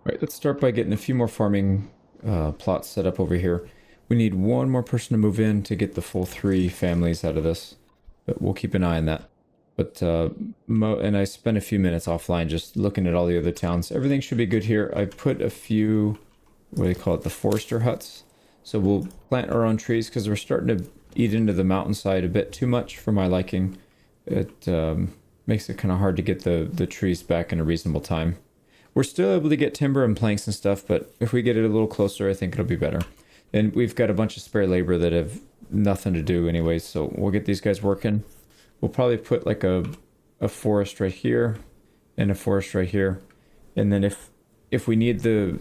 All right, let's start by getting a few more farming plots set up over here. We need one more person to move in to get the full 3 families out of this, but we'll keep an eye on that. But and I spent a few minutes offline just looking at all the other towns. Everything should be good here. I put a few, what do they call it, the forester huts. So we'll plant our own trees because we're starting to eat into the mountainside a bit too much for my liking. It makes it kind of hard to get the trees back in a reasonable time. We're still able to get timber and planks and stuff, but if we get it a little closer, I think it'll be better. And we've got a bunch of spare labor that have nothing to do anyways, so we'll get these guys working. We'll probably put like a forest right here and a forest right here. And then if we need the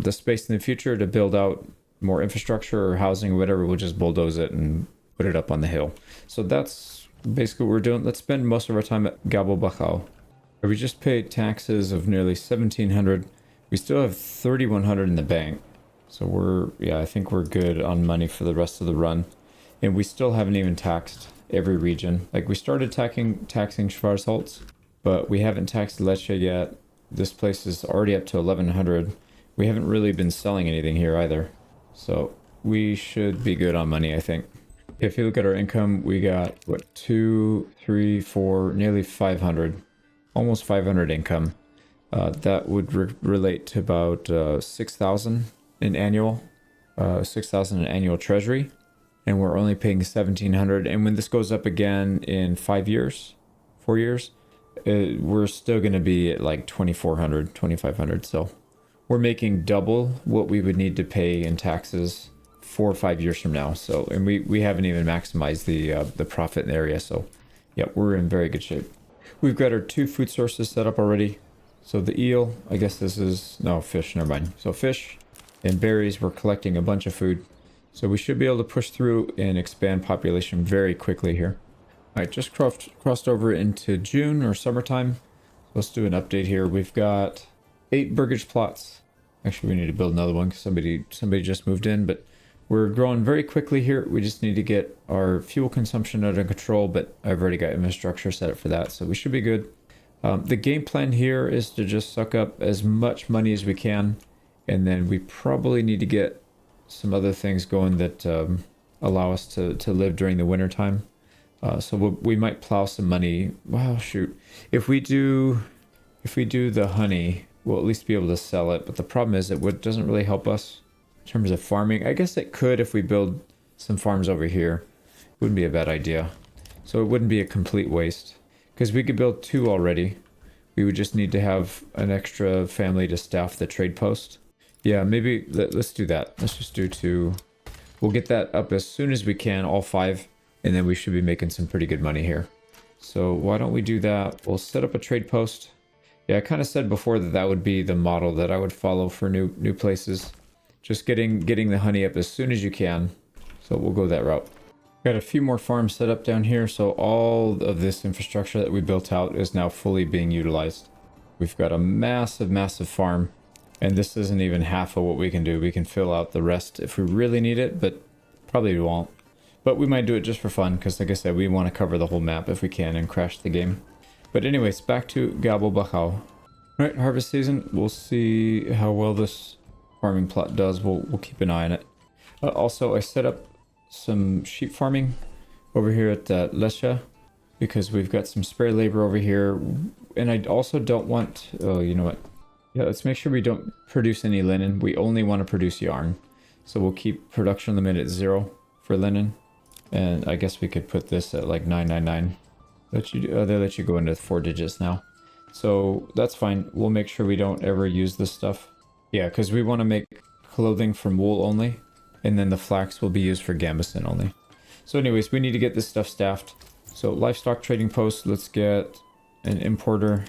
space in the future to build out more infrastructure or housing or whatever, we'll just bulldoze it and put it up on the hill. So that's basically what we're doing. Let's spend most of our time at Gabo Bakau. We just paid taxes of nearly 1,700. We still have 3,100 in the bank. So I think we're good on money for the rest of the run. And we still haven't even taxed every region. Like we started taxing Schwarzholz, but we haven't taxed Lecce yet. This place is already up to 1,100. We haven't really been selling anything here either. So we should be good on money, I think. If you look at our income, we got, what, 2, 3, 4, nearly 500. Almost 500 income. That would relate to about 6,000 in annual, 6,000 in annual treasury, and we're only paying 1,700. And when this goes up again in 4 years, we're still going to be at like 2,400, 2,500. So we're making double what we would need to pay in taxes 4 or 5 years from now. So, and we haven't even maximized the profit in the area. So, yeah, we're in very good shape. We've got our 2 food sources set up already. So the eel, I guess this is, no, fish, never mind. So fish and berries, we're collecting a bunch of food. So we should be able to push through and expand population very quickly here. All right, just crossed over into June or summertime. Let's do an update here. We've got 8 burgage plots. Actually, we need to build another one because somebody just moved in, but we're growing very quickly here. We just need to get our fuel consumption under control, but I've already got infrastructure set up for that, so we should be good. The game plan here is to just suck up as much money as we can, and then we probably need to get some other things going that allow us to live during the winter time. So we might plow some money. Wow, shoot. If we do the honey, we'll at least be able to sell it, but the problem is it doesn't really help us in terms of farming. I guess it could if we build some farms over here. Wouldn't be a bad idea. So it wouldn't be a complete waste. Because we could build 2 already. We would just need to have an extra family to staff the trade post. Yeah, maybe let's do that. Let's just do 2. We'll get that up as soon as we can, all 5. And then we should be making some pretty good money here. So why don't we do that? We'll set up a trade post. Yeah, I kind of said before that would be the model that I would follow for new places. Just getting the honey up as soon as you can. So we'll go that route. Got a few more farms set up down here, so all of this infrastructure that we built out is now fully being utilized. We've got a massive farm, and this isn't even half of what we can do. We can fill out the rest if we really need it, but probably we won't. But we might do it just for fun, because like I said, we want to cover the whole map if we can and crash the game. But anyways, back to Gabo Bakau. Alright, harvest season. We'll see how well this farming plot does. We'll keep an eye on it. Also, I set up some sheep farming over here at Lesha because we've got some spare labor over here, and I also don't want, oh, you know what, yeah, let's make sure we don't produce any linen. We only want to produce yarn, so we'll keep production limit at 0 for linen. And I guess we could put this at like 999. They let you go into 4 digits now, so that's fine. We'll make sure we don't ever use this stuff. Yeah, because we want to make clothing from wool only, and then the flax will be used for gambeson only. So anyways, we need to get this stuff staffed. So livestock trading post, let's get an importer,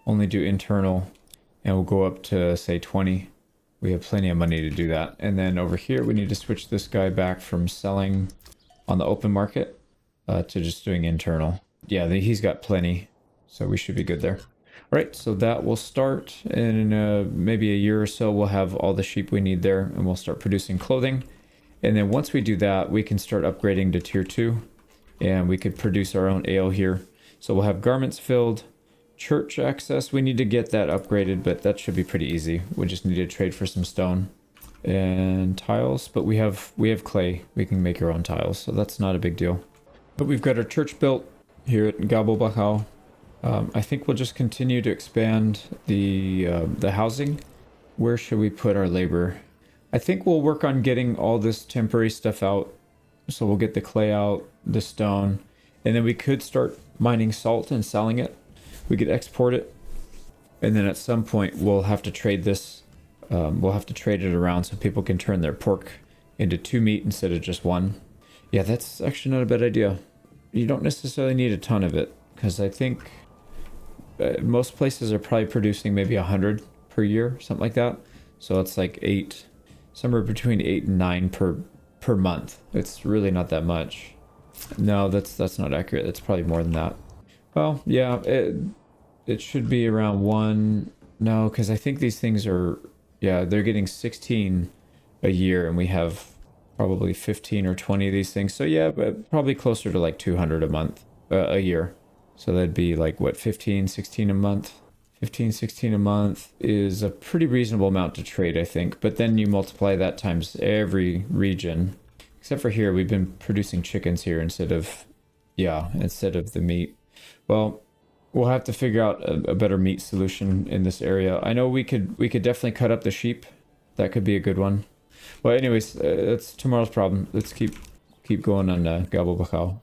only do internal, and we'll go up to say 20. We have plenty of money to do that. And then over here, we need to switch this guy back from selling on the open market to just doing internal. Yeah, he's got plenty, so we should be good there. All right, so that will start in maybe a year or so. We'll have all the sheep we need there, and we'll start producing clothing. And then once we do that, we can start upgrading to tier 2, and we could produce our own ale here. So we'll have garments filled, church access, we need to get that upgraded, but that should be pretty easy. We just need to trade for some stone and tiles, but we have clay. We can make our own tiles, so that's not a big deal. But we've got our church built here at Gabo Bakau. I think we'll just continue to expand the housing. Where should we put our labor? I think we'll work on getting all this temporary stuff out. So we'll get the clay out, the stone, and then we could start mining salt and selling it. We could export it, and then at some point we'll have to trade this. We'll have to trade it around so people can turn their pork into 2 meat instead of just 1. Yeah, that's actually not a bad idea. You don't necessarily need a ton of it, because I think most places are probably producing maybe 100 per year, something like that. So it's like 8, somewhere between 8 and 9 per month. It's really not that much. No, that's not accurate. It's probably more than that. Well, yeah, it should be around 1. No, because I think these things are, yeah, they're getting 16 a year, and we have probably 15 or 20 of these things. So yeah, but probably closer to like 200 a month, a year. So that'd be like, what, 15, 16 a month? 15, 16 a month is a pretty reasonable amount to trade, I think. But then you multiply that times every region. Except for here, we've been producing chickens here instead of the meat. Well, we'll have to figure out a better meat solution in this area. I know we could definitely cut up the sheep. That could be a good one. Well, anyways, that's tomorrow's problem. Let's keep going on Gabo Bakau.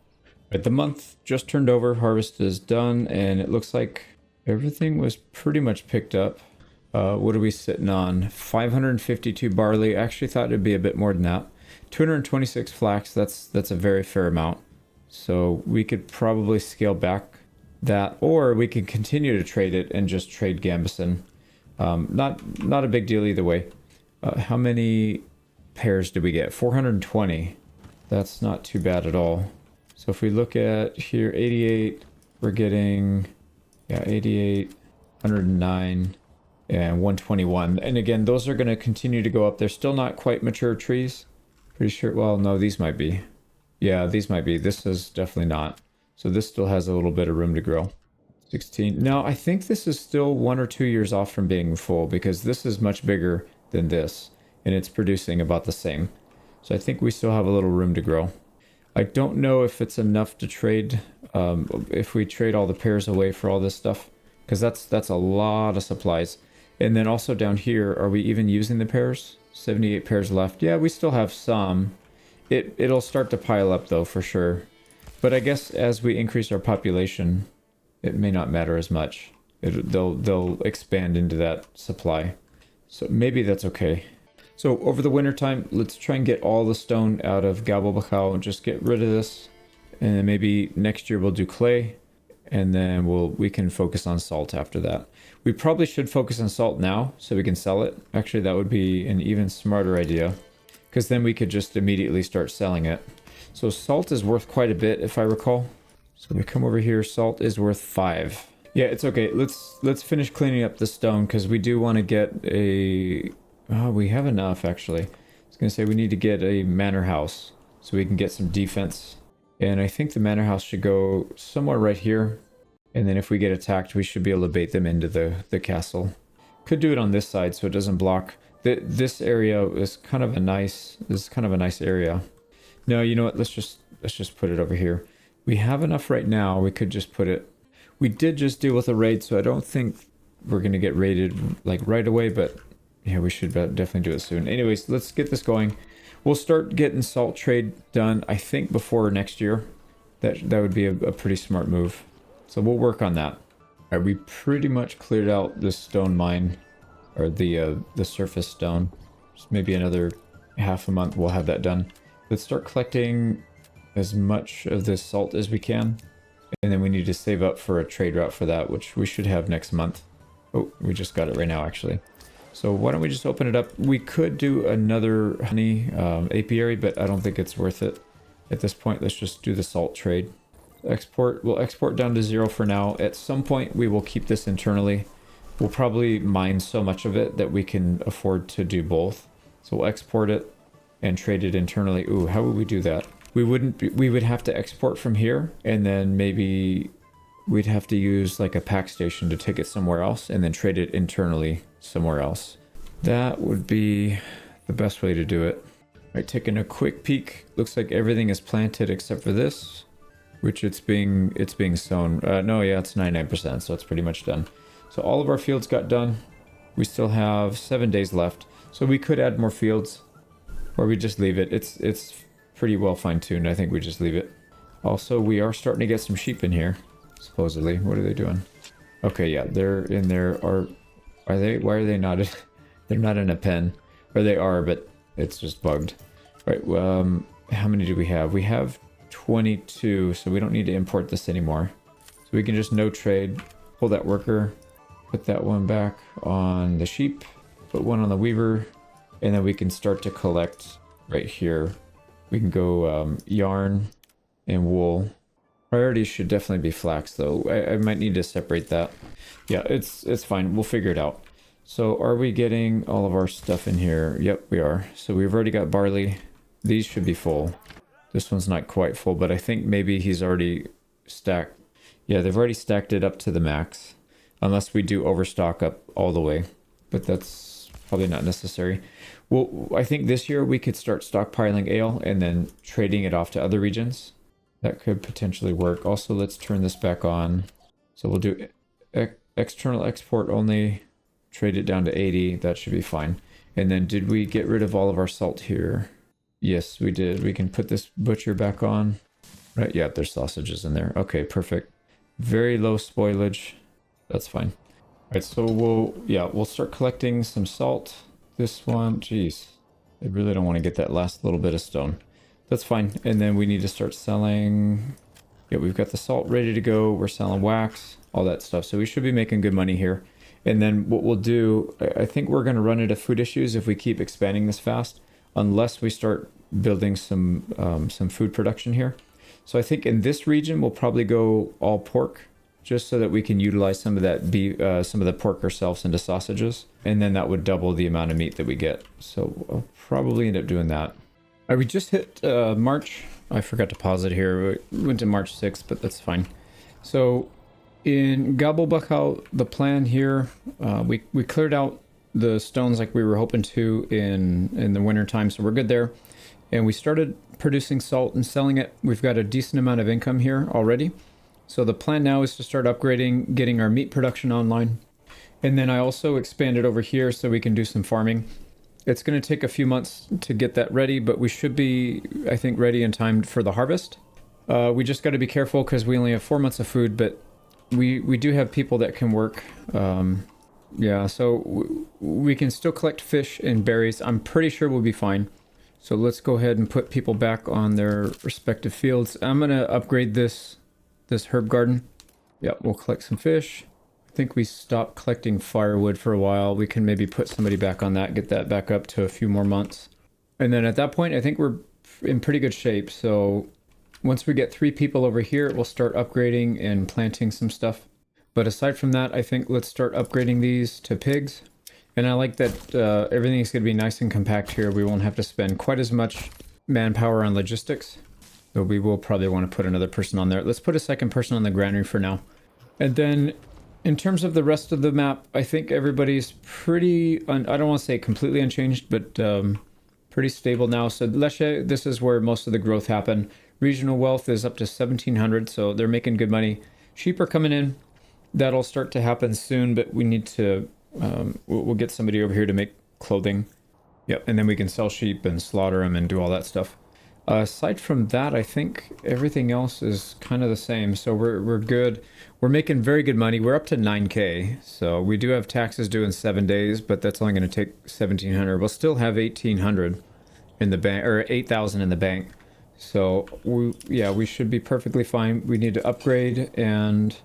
But the month just turned over, harvest is done, and it looks like everything was pretty much picked up. What are we sitting on? 552 barley. I actually thought it'd be a bit more than that. 226 flax. That's a very fair amount. So we could probably scale back that, or we could continue to trade it and just trade Gambison. Not a big deal either way. How many pairs did we get? 420. That's not too bad at all. So if we look at here, 88, we're getting, yeah, 88, 109, and 121. And again, those are going to continue to go up. They're still not quite mature trees. Pretty sure, well, no, these might be. Yeah, these might be. This is definitely not. So this still has a little bit of room to grow. 16. Now, I think this is still 1 or 2 years off from being full, because this is much bigger than this, and it's producing about the same. So I think we still have a little room to grow. I don't know if it's enough to trade, if we trade all the pairs away for all this stuff, because that's a lot of supplies. And then also down here, are we even using the pairs? 78 pairs left. Yeah, we still have some. It'll start to pile up though, for sure. But I guess as we increase our population, it may not matter as much. They'll expand into that supply. So maybe that's okay. So over the winter time, let's try and get all the stone out of Gabo Bakau and just get rid of this. And then maybe next year we'll do clay, and then we can focus on salt after that. We probably should focus on salt now so we can sell it. Actually, that would be an even smarter idea, because then we could just immediately start selling it. So salt is worth quite a bit, if I recall. So we come over here, salt is worth 5. Yeah, it's okay. Let's finish cleaning up the stone, because we do want to get a... Oh, we have enough, actually. I was going to say we need to get a manor house so we can get some defense. And I think the manor house should go somewhere right here. And then if we get attacked, we should be able to bait them into the castle. Could do it on this side so it doesn't block. This area is kind of a nice... This is kind of a nice area. No, you know what? Let's just put it over here. We have enough right now. We could just put it... We did just deal with a raid, so I don't think we're going to get raided like right away, but... Yeah, we should definitely do it soon. Anyways, let's get this going. We'll start getting salt trade done, I think, before next year. That would be a pretty smart move. So we'll work on that. All right, we pretty much cleared out the stone mine, or the surface stone. Just maybe another half a month we'll have that done. Let's start collecting as much of this salt as we can. And then we need to save up for a trade route for that, which we should have next month. Oh, we just got it right now, actually. So why don't we just open it up? We could do another honey apiary, but I don't think it's worth it at this point. Let's just do the salt trade. Export. We'll export down to 0 for now. At some point, we will keep this internally. We'll probably mine so much of it that we can afford to do both. So we'll export it and trade it internally. Ooh, how would we do that? We would have to export from here, and then maybe we'd have to use like a pack station to take it somewhere else and then trade it internally somewhere else. That would be the best way to do it. Right, taking a quick peek. Looks like everything is planted except for this, which it's being sown. No, yeah, it's 99%, so it's pretty much done. So all of our fields got done. We still have 7 days left, so we could add more fields, or we just leave it. It's pretty well fine-tuned. I think we just leave it. Also, we are starting to get some sheep in here, supposedly. What are they doing? Okay, yeah, they're in there. Are they? Why are they not? They're not in a pen, or they are, but it's just bugged. Right. How many do we have? We have 22, so we don't need to import this anymore. So we can just no trade. Pull that worker. Put that one back on the sheep. Put one on the weaver, and then we can start to collect right here. We can go yarn and wool. Priority should definitely be flax, though. I might need to separate that. Yeah, it's fine. We'll figure it out. So are we getting all of our stuff in here? Yep, we are. So we've already got barley. These should be full. This one's not quite full, but I think maybe he's already stacked. Yeah, they've already stacked it up to the max. Unless we do overstock up all the way. But that's probably not necessary. Well, I think this year we could start stockpiling ale and then trading it off to other regions. That could potentially work. Also, let's turn this back on. So we'll do external export only. Trade it down to 80. That should be fine. And then did we get rid of all of our salt here? Yes, we did. We can put this butcher back on. Right, yeah, there's sausages in there. Okay, perfect. Very low spoilage. That's fine. All right, so we'll start collecting some salt. This one, geez, I really don't want to get that last little bit of stone. That's fine. And then we need to start selling. Yeah, we've got the salt ready to go. We're selling wax, all that stuff. So we should be making good money here. And then what we'll do, I think we're going to run into food issues if we keep expanding this fast, unless we start building some food production here. So I think in this region, we'll probably go all pork, just so that we can utilize some of that beef, some of the pork ourselves into sausages. And then that would double the amount of meat that we get. So I'll probably end up doing that. All right, we just hit March. I forgot to pause it here. We went to March 6th, but that's fine. So in Gabelbachau, the plan here, we cleared out the stones like we were hoping to in the winter time, so we're good there. And we started producing salt and selling it. We've got a decent amount of income here already. So the plan now is to start upgrading, getting our meat production online. And then I also expanded over here so we can do some farming. It's going to take a few months to get that ready, but we should be, I think, ready in time for the harvest. We just got to be careful because we only have 4 months of food, but we do have people that can work. Yeah, so we can still collect fish and berries. I'm pretty sure we'll be fine. So let's go ahead and put people back on their respective fields. I'm going to upgrade this herb garden. Yep, we'll collect some fish. I think we stopped collecting firewood for a while. We can maybe put somebody back on that, get that back up to a few more months. And then at that point, I think we're in pretty good shape. So once we get 3 people over here, we'll start upgrading and planting some stuff. But aside from that, I think let's start upgrading these to pigs. And I like that everything is going to be nice and compact here. We won't have to spend quite as much manpower on logistics. So we will probably want to put another person on there. Let's put a second person on the granary for now. And then in terms of the rest of the map, I think everybody's pretty, I don't want to say completely unchanged, but pretty stable now. So Lesche, this is where most of the growth happened. Regional wealth is up to 1,700, so they're making good money. Sheep are coming in. That'll start to happen soon, but we need to, we'll get somebody over here to make clothing. Yep, and then we can sell sheep and slaughter them and do all that stuff. Aside from that, I think everything else is kind of the same. So we're good. We're making very good money. We're up to 9K. So we do have taxes due in 7 days, but that's only going to take 1,700. We'll still have 1,800 in the bank, or 8,000 in the bank. So we should be perfectly fine. We need to upgrade, and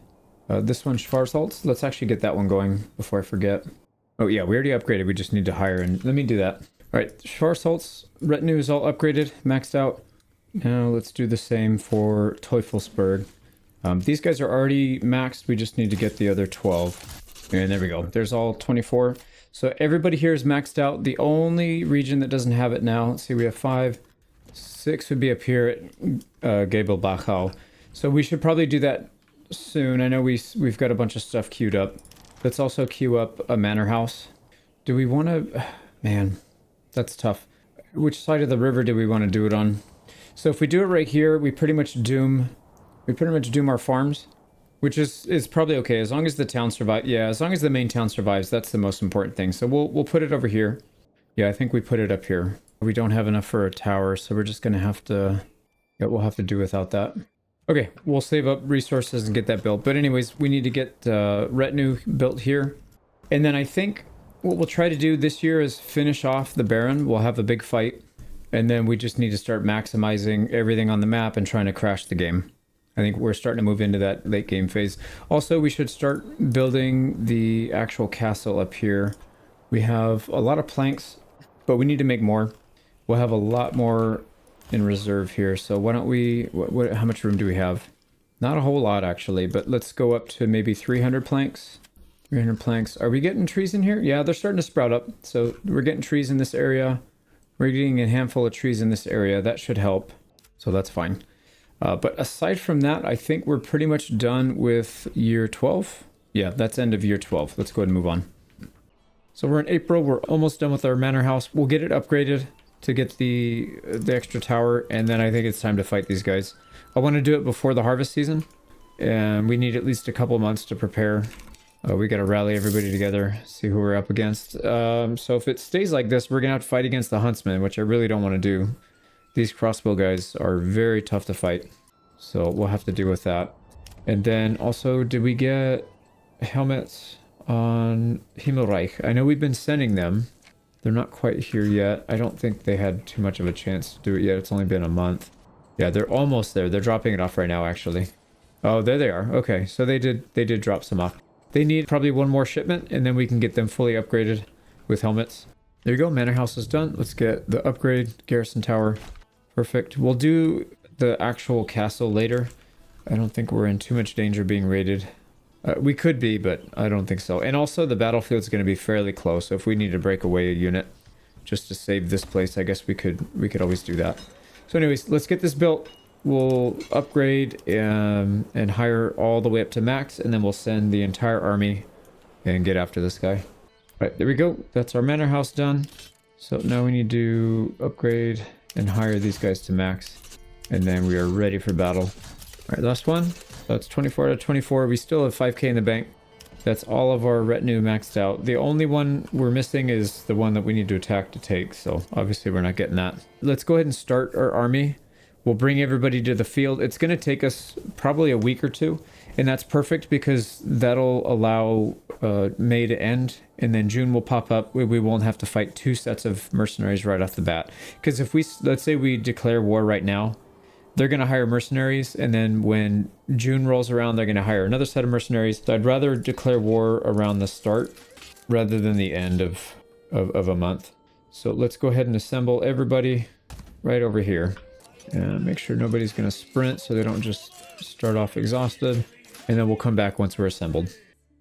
this one, Schwarzholz. Let's actually get that one going before I forget. Oh yeah, we already upgraded. We just need to hire, and let me do that. All right, Schwarzholz retinue is all upgraded, maxed out. Now let's do the same for Teufelsberg. These guys are already maxed. We just need to get the other 12. And there we go. There's all 24. So everybody here is maxed out. The only region that doesn't have it now, let's see, we have 5. 6 would be up here at Gabelbachau. So we should probably do that soon. I know we've got a bunch of stuff queued up. Let's also queue up a manor house. Do we want to... Man, that's tough. Which side of the river do we want to do it on? So if we do it right here, we pretty much doom our farms, which is probably okay as long as the town survives. Yeah, as long as the main town survives, that's the most important thing. So we'll put it over here. Yeah, I think we put it up here. We don't have enough for a tower, so we're just gonna have to... Yeah, we'll have to do without that. Okay, we'll save up resources and get that built. But anyways, we need to get retinue built here. And then I think what we'll try to do this year is finish off the Baron. We'll have a big fight. And then we just need to start maximizing everything on the map and trying to crash the game. I think we're starting to move into that late game phase. Also, we should start building the actual castle up here. We have a lot of planks, but we need to make more. We'll have a lot more in reserve here. So why don't we... how much room do we have? Not a whole lot, actually, but let's go up to maybe 300 planks. 300 planks. Are we getting trees in here? Yeah, they're starting to sprout up. So we're getting trees in this area. We're getting a handful of trees in this area. That should help. So that's fine. But aside from that, I think we're pretty much done with year 12. Yeah, that's end of year 12. Let's go ahead and move on. So we're in April. We're almost done with our manor house. We'll get it upgraded to get the extra tower, and then I think it's time to fight these guys. I want to do it before the harvest season, and we need at least a couple months to prepare. We got to rally everybody together, see who we're up against. So if it stays like this, we're gonna have to fight against the huntsmen, which I really don't want to do. These crossbow guys are very tough to fight, so we'll have to deal with that. And then also, did we get helmets on Himmelreich? I know we've been sending them. They're not quite here yet. I don't think they had too much of a chance to do it yet. It's only been a month. Yeah, they're almost there. They're dropping it off right now, actually. Oh, there they are. Okay, so they did drop some off. They need probably one more shipment, and then we can get them fully upgraded with helmets. There you go. Manor house is done. Let's get the upgrade. Garrison tower. Perfect. We'll do the actual castle later. I don't think we're in too much danger being raided. We could be, but I don't think so. And also, the battlefield's going to be fairly close, so if we need to break away a unit just to save this place, I guess we could always do that. So anyways, let's get this built. We'll upgrade and hire all the way up to max, and then we'll send the entire army and get after this guy. All right, there we go. That's our manor house done. So now we need to upgrade and hire these guys to max, and then we are ready for battle. All right, last one. So it's 24 out of 24. We still have 5k in the bank. That's all of our retinue maxed out. The only one we're missing is the one that we need to attack to take. So obviously we're not getting that. Let's go ahead and start our army. We'll bring everybody to the field. It's going to take us probably a week or two. And that's perfect because that'll allow May to end. And then June will pop up. We won't have to fight 2 sets of mercenaries right off the bat. Because if let's say we declare war right now, they're going to hire mercenaries, and then when June rolls around, they're going to hire another set of mercenaries. So I'd rather declare war around the start rather than the end of a month. So let's go ahead and assemble everybody right over here. And make sure nobody's going to sprint so they don't just start off exhausted. And then we'll come back once we're assembled.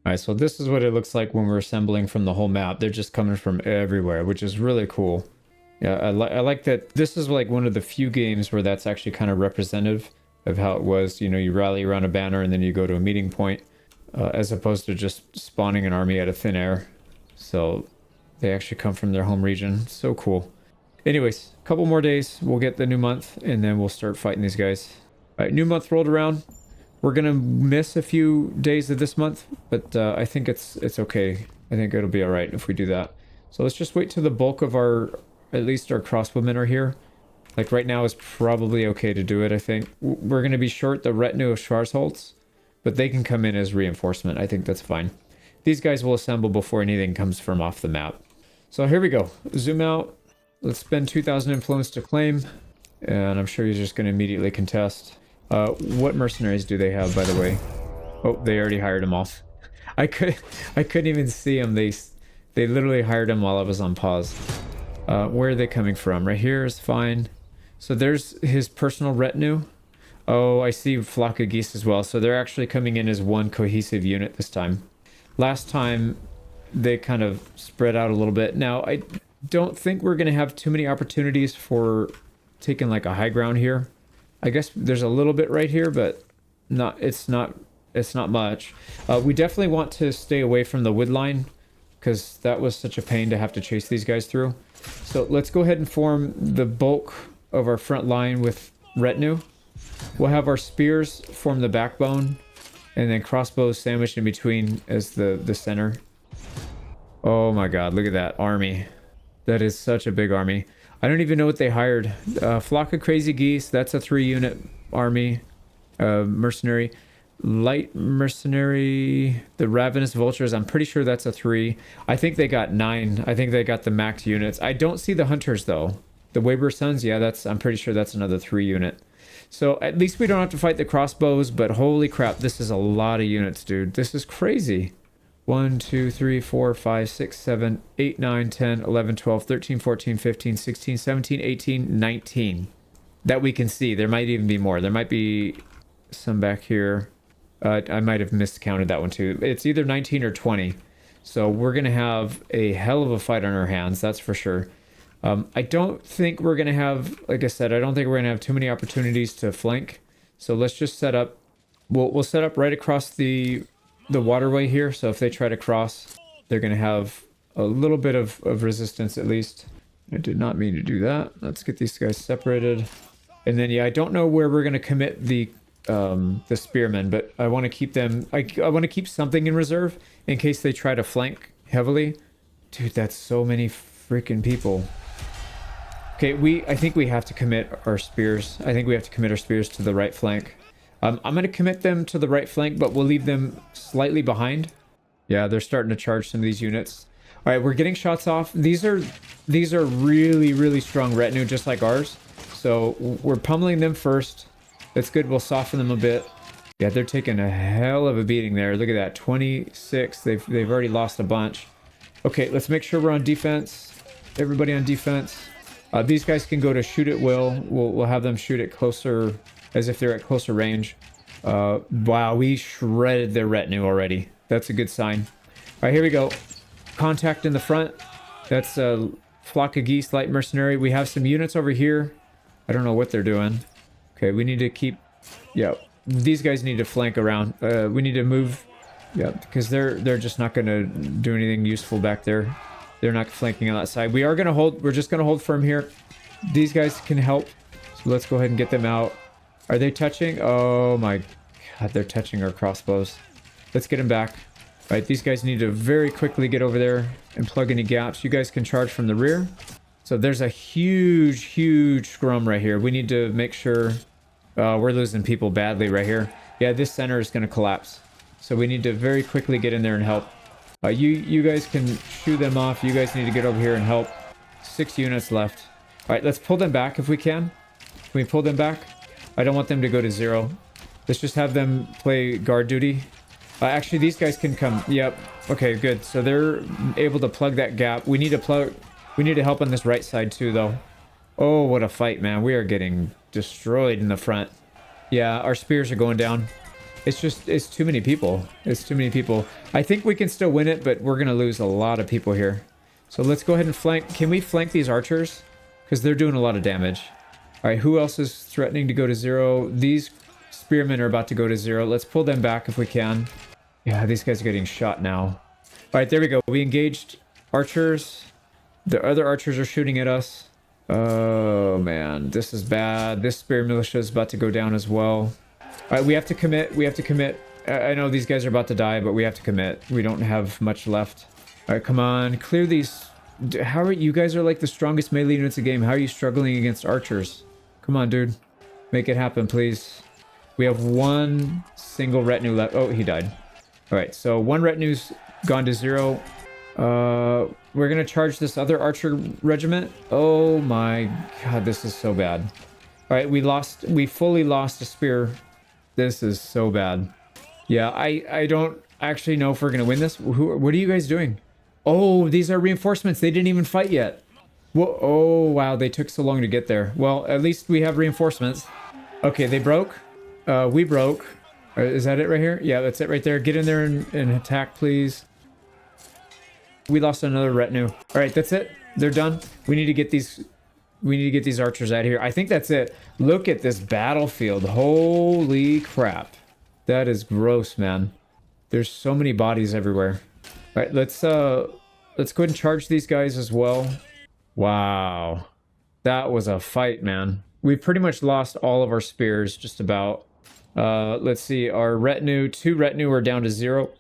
All right, so this is what it looks like when we're assembling from the whole map. They're just coming from everywhere, which is really cool. Yeah, I like that. This is like one of the few games where that's actually kind of representative of how it was. You know, you rally around a banner and then you go to a meeting point, as opposed to just spawning an army out of thin air. So they actually come from their home region. So cool. Anyways, a couple more days. We'll get the new month and then we'll start fighting these guys. All right, new month rolled around. We're going to miss a few days of this month, but I think it's okay. I think it'll be all right if we do that. So let's just wait till the bulk of at least our crossbowmen are here. Like right now is probably okay to do it, I think. We're going to be short the retinue of Schwarzholz, but they can come in as reinforcement. I think that's fine. These guys will assemble before anything comes from off the map. So here we go. Zoom out. Let's spend 2,000 influence to claim. And I'm sure he's just going to immediately contest. What mercenaries do they have, by the way? Oh, they already hired him off. I couldn't even see him. They literally hired him while I was on pause. Where are they coming from? Right here is fine. So there's his personal retinue. Oh, I see flock of geese as well. So they're actually coming in as one cohesive unit this time. Last time, they kind of spread out a little bit. Now, I don't think we're going to have too many opportunities for taking like a high ground here. I guess there's a little bit right here, but it's not It's not much. We definitely want to stay away from the wood line because that was such a pain to have to chase these guys through. So let's go ahead and form the bulk of our front line with retinue. We'll have our spears form the backbone, and then crossbows sandwiched in between as the center. Oh my god, look at that army. That is such a big army. I don't even know what they hired. Flock of Crazy Geese, that's a 3-unit army. Mercenary. Light Mercenary. The Ravenous Vultures, I'm pretty sure that's a 3. I think they got 9. I think they got the max units. I don't see the Hunters though. The Waber Sons, yeah, I'm pretty sure that's another 3-unit. So at least we don't have to fight the crossbows, but holy crap, this is a lot of units, dude. This is crazy. 1, 2, 3, 4, 5, 6, 7, 8, 9, 10, 11, 12, 13, 14, 15, 16, 17, 18, 19. That we can see. There might even be more. There might be some back here. I might have miscounted that one too. It's either 19 or 20. So we're going to have a hell of a fight on our hands, that's for sure. I don't think we're going to have, like I said, I don't think we're going to have too many opportunities to flank. So let's just set up. We'll set up right across the waterway here. So if they try to cross, they're going to have a little bit of resistance at least. I did not mean to do that. Let's get these guys separated. And then, yeah, I don't know where we're going to commit the spearmen, but I want to keep them. I want to keep something in reserve in case they try to flank heavily. Dude, that's so many freaking people. Okay, I think we have to commit our spears. I think we have to commit our spears to the right flank. I'm going to commit them to the right flank, but we'll leave them slightly behind. Yeah, they're starting to charge some of these units. All right, we're getting shots off. These are really, really strong retinue, just like ours. So we're pummeling them first. That's good. We'll soften them a bit. Yeah, they're taking a hell of a beating there. Look at that, 26. They've already lost a bunch. Okay, let's make sure we're on defense. Everybody on defense. These guys can go to shoot at will. We'll have them shoot at closer, as if they're at closer range. Wow, we shredded their retinue already. That's a good sign. All right, here we go. Contact in the front. That's a Flock of Geese, Light Mercenary. We have some units over here. I don't know what they're doing. Okay, we need to keep... Yeah, these guys need to flank around. We need to move... Yeah, because they're just not going to do anything useful back there. They're not flanking on that side. We are going to hold... We're just going to hold firm here. These guys can help. So let's go ahead and get them out. Are they touching? Oh my god, they're touching our crossbows. Let's get them back. All right, these guys need to very quickly get over there and plug any gaps. You guys can charge from the rear. So there's a huge scrum right here. We need to make sure... we're losing people badly right here. Yeah, this center is going to collapse. So we need to very quickly get in there and help. You guys can shoo them off. You guys need to get over here and help. 6 units left. All right, let's pull them back if we can. Can we pull them back? I don't want them to go to 0. Let's just have them play guard duty. Actually, these guys can come. Yep. Okay, good. So they're able to plug that gap. We need to help on this right side too, though. Oh, what a fight, man. We are getting destroyed in the front. Yeah, our spears are going down. It's too many people. It's too many people. I think we can still win it, but we're going to lose a lot of people here. So let's go ahead and flank. Can we flank these archers? Because they're doing a lot of damage. All right, who else is threatening to go to 0? These spearmen are about to go to 0. Let's pull them back if we can. Yeah, these guys are getting shot now. All right, there we go. We engaged archers. The other archers are shooting at us. Oh, man. This is bad. This spear militia is about to go down as well. All right, we have to commit. We have to commit. I know these guys are about to die, but we have to commit. We don't have much left. All right, come on. Clear these. How are you guys are like the strongest melee units in the game. How are you struggling against archers? Come on, dude. Make it happen, please. We have 1 single retinue left. Oh, he died. All right, so 1 retinue's gone to 0. We're going to charge this other archer regiment. Oh my god, this is so bad. All right, we fully lost a spear. This is so bad. Yeah, I don't actually know if we're going to win this. What are you guys doing? Oh, these are reinforcements. They didn't even fight yet. Whoa, oh, wow, they took so long to get there. Well, at least we have reinforcements. Okay, they broke. We broke. Is that it right here? Yeah, that's it right there. Get in there and attack, please. We lost another retinue. All right, that's it. They're done. We need to get these archers out of here. I think that's it. Look at this battlefield. Holy crap. That is gross, man. There's so many bodies everywhere. All right, let's go ahead and charge these guys as well. Wow. That was a fight, man. We pretty much lost all of our spears, just about. Let's see, our retinue, 2 retinue are down to 0.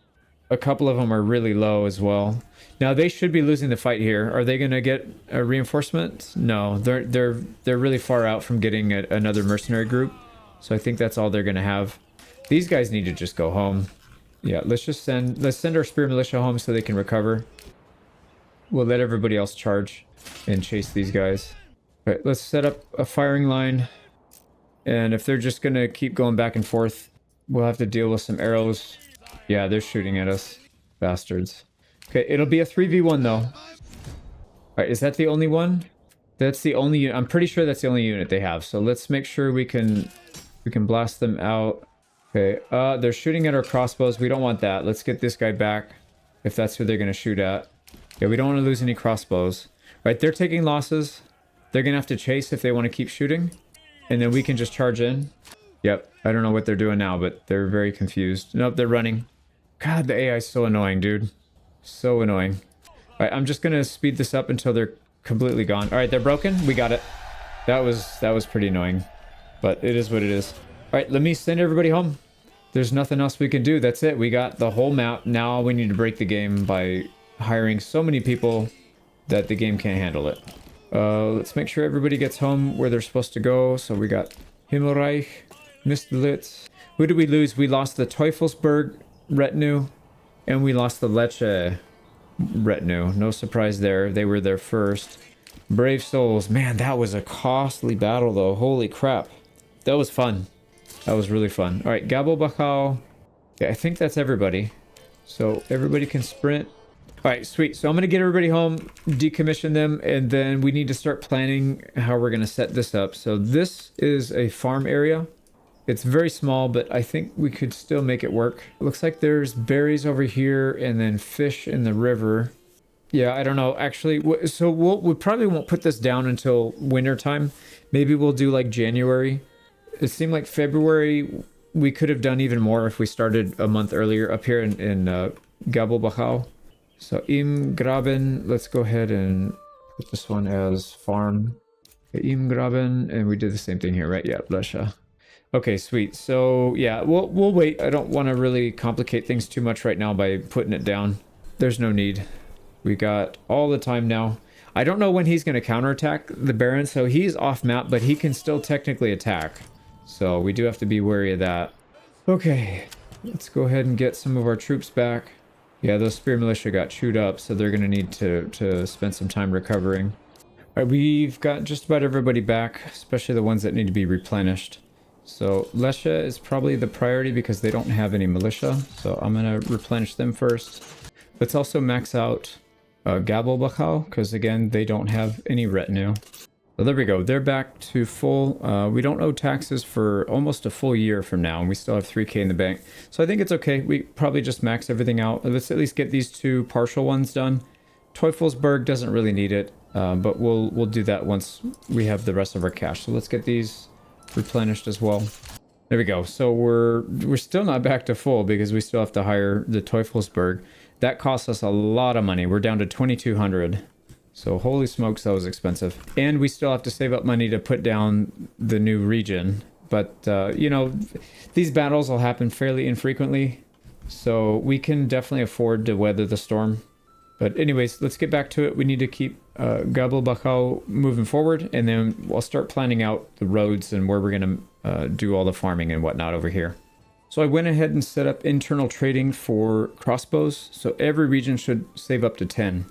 A couple of them are really low as well. Now they should be losing the fight here. Are they going to get a reinforcement? No, they're really far out from getting another mercenary group. So I think that's all they're going to have. These guys need to just go home. Yeah, let's send our spear militia home so they can recover. We'll let everybody else charge and chase these guys. All right, let's set up a firing line. And if they're just going to keep going back and forth, we'll have to deal with some arrows. Yeah, they're shooting at us. Bastards. Okay, it'll be a 3v1 though. Alright, is that the only one? That's the only unit. I'm pretty sure that's the only unit they have. So let's make sure we can blast them out. Okay, they're shooting at our crossbows. We don't want that. Let's get this guy back if that's who they're going to shoot at. Yeah, we don't want to lose any crossbows. Right, they're taking losses. They're going to have to chase if they want to keep shooting. And then we can just charge in. Yep, I don't know what they're doing now, but they're very confused. Nope, they're running. God, the AI is so annoying, dude. So annoying. Alright, I'm just going to speed this up until they're completely gone. Alright, they're broken. We got it. That was pretty annoying. But it is what it is. Alright, let me send everybody home. There's nothing else we can do. That's it. We got the whole map. Now we need to break the game by hiring so many people that the game can't handle it. Let's make sure everybody gets home where they're supposed to go. So we got Himmelreich, Mistlitz. Who did we lose? We lost the Teufelsberg retinue, and we lost the Lecce retinue. No surprise there. They were there first. Brave souls. Man, that was a costly battle, though. Holy crap. That was fun. That was really fun. All right, Gabo Bachau. Yeah, I think that's everybody. So everybody can sprint. All right, sweet. So I'm going to get everybody home, decommission them, and then we need to start planning how we're going to set this up. So this is a farm area. It's very small, but I think we could still make it work. It looks like there's berries over here and then fish in the river. Yeah, I don't know. Actually, so we probably won't put this down until winter time. Maybe we'll do like January. It seemed like February we could have done even more if we started a month earlier up here in Gabo Bachau. So Im Graben, let's go ahead and put this one as farm. Okay, Im Graben, and we did the same thing here, right? Yeah, Brescia. Okay, sweet. So yeah, we'll wait. I don't want to really complicate things too much right now by putting it down. There's no need. We got all the time now. I don't know when he's going to counterattack the Baron, so he's off map, but he can still technically attack. So we do have to be wary of that. Okay, let's go ahead and get some of our troops back. Yeah, those spear militia got chewed up, so they're going to need to spend some time recovering. All right, we've got just about everybody back, especially the ones that need to be replenished. So Lesha is probably the priority because they don't have any militia, so I'm going to replenish them first. Let's also max out Gabo Bachau, because again, they don't have any retinue. So there we go. They're back to full. We don't owe taxes for almost a full year from now, and we still have 3K in the bank. So I think it's okay. We probably just max everything out. Let's at least get these 2 partial ones done. Teufelsberg doesn't really need it, but we'll do that once we have the rest of our cash. So let's get these replenished as well. There we go. So we're still not back to full because we still have to hire the Teufelsberg. That costs us a lot of money. We're down to 2,200. So holy smokes, that was expensive. And we still have to save up money to put down the new region. But, you know, these battles will happen fairly infrequently. So we can definitely afford to weather the storm. But anyways, let's get back to it. We need to keep Gabo Bachau moving forward. And then we'll start planning out the roads and where we're going to do all the farming and whatnot over here. So I went ahead and set up internal trading for crossbows. So every region should save up to 10.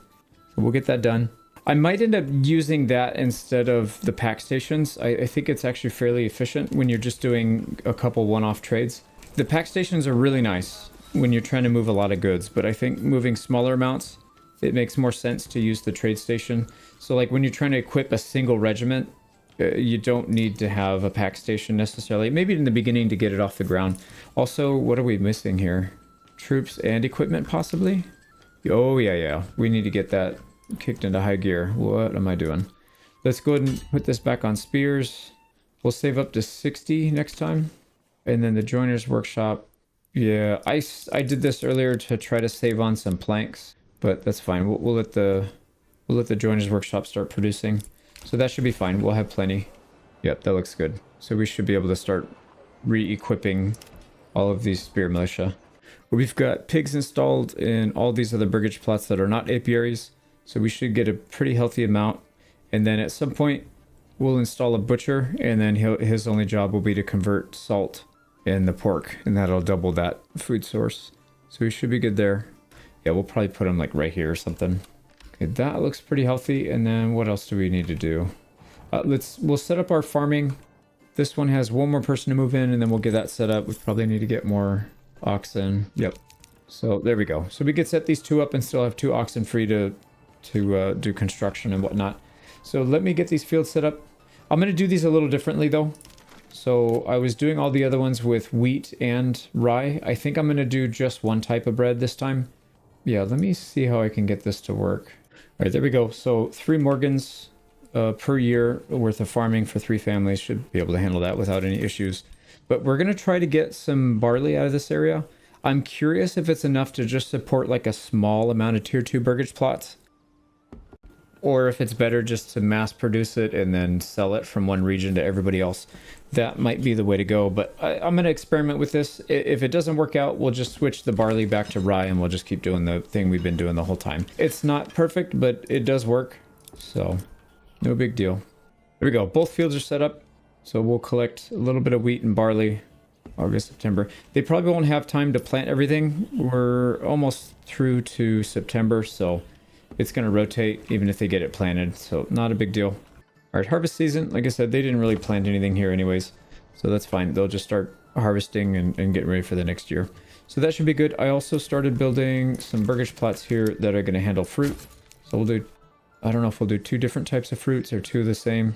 So we'll get that done. I might end up using that instead of the pack stations. I think it's actually fairly efficient when you're just doing a couple one-off trades. The pack stations are really nice when you're trying to move a lot of goods, but I think moving smaller amounts, it makes more sense to use the trade station. So like when you're trying to equip a single regiment, you don't need to have a pack station necessarily. Maybe in the beginning to get it off the ground. Also, what are we missing here? Troops and equipment possibly? Oh yeah. We need to get that kicked into high gear. What am I doing? Let's go ahead and put this back on spears. We'll save up to 60 next time. And then the joiner's workshop. Yeah, I did this earlier to try to save on some planks, but that's fine. We'll let the joiners workshop start producing. So that should be fine. We'll have plenty. Yep, that looks good. So we should be able to start re-equipping all of these spear militia. We've got pigs installed in all these other burgage plots that are not apiaries, so we should get a pretty healthy amount. And then at some point, we'll install a butcher, and then his only job will be to convert salt in the pork, and that'll double that food source. So we should be good there. Yeah, we'll probably put him like right here or something. Okay, that looks pretty healthy. And then what else do we need to do? We'll set up our farming. This one has one more person to move in, and then we'll get that set up. We probably need to get more oxen. Yep. So there we go. So we could set these two up and still have 2 oxen free to do construction and whatnot. So let me get these fields set up. I'm going to do these a little differently though. So I was doing all the other ones with wheat and rye. I think I'm going to do just one type of bread this time. Yeah, let me see how I can get this to work. All right, there we go. So 3 Morgans per year worth of farming for 3 families should be able to handle that without any issues. But we're going to try to get some barley out of this area. I'm curious if it's enough to just support like a small amount of tier 2 burgage plots, or if it's better just to mass produce it and then sell it from one region to everybody else. That might be the way to go, but I'm going to experiment with this. If it doesn't work out, we'll just switch the barley back to rye and we'll just keep doing the thing we've been doing the whole time. It's not perfect, but it does work, so no big deal. There we go. Both fields are set up, so we'll collect a little bit of wheat and barley August, September. They probably won't have time to plant everything. We're almost through to September, so it's going to rotate even if they get it planted, so not a big deal. All right, harvest season. Like I said, they didn't really plant anything here anyways, so that's fine. They'll just start harvesting and getting ready for the next year. So that should be good. I also started building some burgage plots here that are going to handle fruit. So we'll do, I don't know if we'll do 2 different types of fruits or 2 of the same.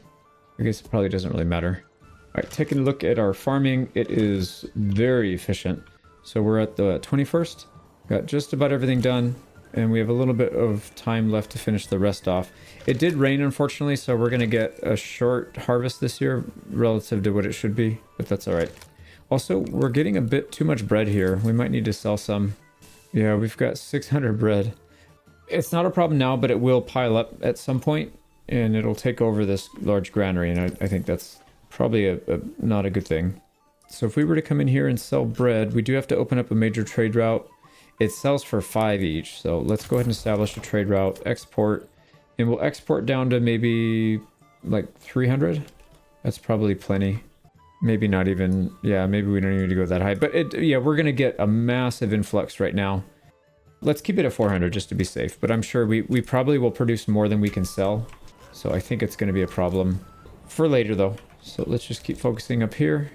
I guess it probably doesn't really matter. All right, taking a look at our farming, it is very efficient. So we're at the 21st, got just about everything done, and we have a little bit of time left to finish the rest off. It did rain, unfortunately, so we're going to get a short harvest this year relative to what it should be, but that's all right. Also, we're getting a bit too much bread here. We might need to sell some. Yeah, we've got 600 bread. It's not a problem now, but it will pile up at some point, and it'll take over this large granary, and I think that's probably not a good thing. So if we were to come in here and sell bread, we do have to open up a major trade route. It sells for 5 each, so let's go ahead and establish a trade route, export, and we'll export down to maybe like 300. That's probably plenty. Maybe not even, yeah, maybe we don't even need to go that high, but yeah, we're going to get a massive influx right now. Let's keep it at 400 just to be safe, but I'm sure we probably will produce more than we can sell, so I think it's going to be a problem for later though. So let's just keep focusing up here.